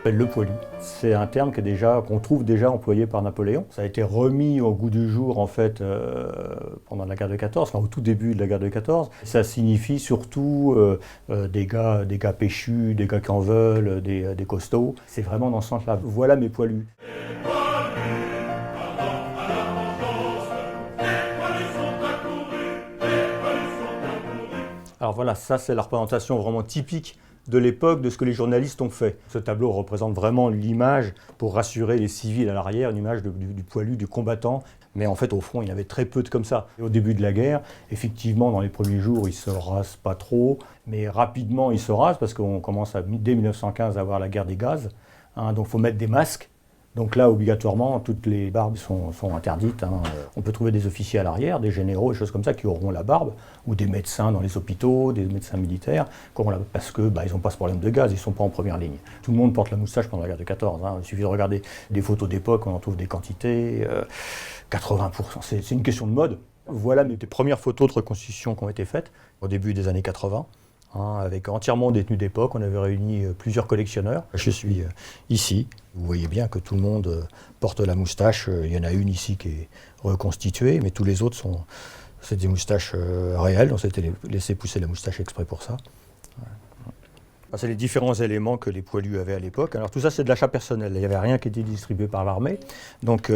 Le poilu, c'est un terme qu'on trouve déjà employé par Napoléon. Ça a été remis au goût du jour en fait pendant la guerre de 14, enfin au tout début de la guerre de 14. Ça signifie surtout des gars péchus, des gars qui en veulent, des costauds. C'est vraiment dans ce sens-là. Voilà mes poilus. Alors voilà, ça c'est la représentation vraiment typique de l'époque, de ce que les journalistes ont fait. Ce tableau représente vraiment l'image pour rassurer les civils à l'arrière, une image du poilu, du combattant. Mais en fait, au fond, il y en avait très peu de comme ça. Et au début de la guerre, effectivement, dans les premiers jours, ils ne se rasent pas trop, mais rapidement, ils se rasent parce qu'on commence dès 1915 à avoir la guerre des gaz. Donc il faut mettre des masques. Donc là, obligatoirement, toutes les barbes sont interdites. On peut trouver des officiers à l'arrière, des généraux, des choses comme ça, qui auront la barbe, ou des médecins dans les hôpitaux, des médecins militaires, parce qu'ils n'ont pas ce problème de gaz, ils ne sont pas en première ligne. Tout le monde porte la moustache pendant la guerre de 14. Il suffit de regarder des photos d'époque, on en trouve des quantités, 80%, c'est une question de mode. Voilà mes premières photos de reconstitution qui ont été faites au début des années 80. Avec entièrement des tenues d'époque. On avait réuni plusieurs collectionneurs. Je suis ici. Vous voyez bien que tout le monde porte la moustache. Il y en a une ici qui est reconstituée, mais tous les autres c'est des moustaches réelles. On s'était laissé pousser la moustache exprès pour ça. C'est les différents éléments que les poilus avaient à l'époque. Alors tout ça, c'est de l'achat personnel. Il n'y avait rien qui était distribué par l'armée. Donc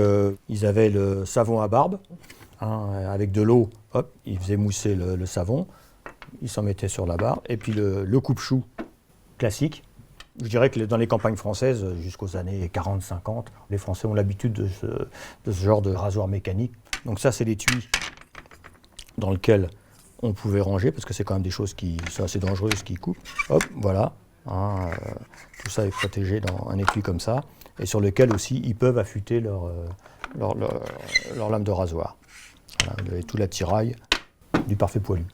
ils avaient le savon à barbe, avec de l'eau. Hop, ils faisaient mousser le savon. Ils s'en mettaient sur la barbe. Et puis le coupe-chou classique. Je dirais que dans les campagnes françaises, jusqu'aux années 40-50, les Français ont l'habitude de ce genre de rasoir mécanique. Donc ça, c'est l'étui dans lequel on pouvait ranger, parce que c'est quand même des choses qui sont assez dangereuses, qui coupent. Hop, voilà. Tout ça est protégé dans un étui comme ça, et sur lequel aussi ils peuvent affûter leur lame de rasoir. Voilà, vous avez tout l'attirail du parfait poilu.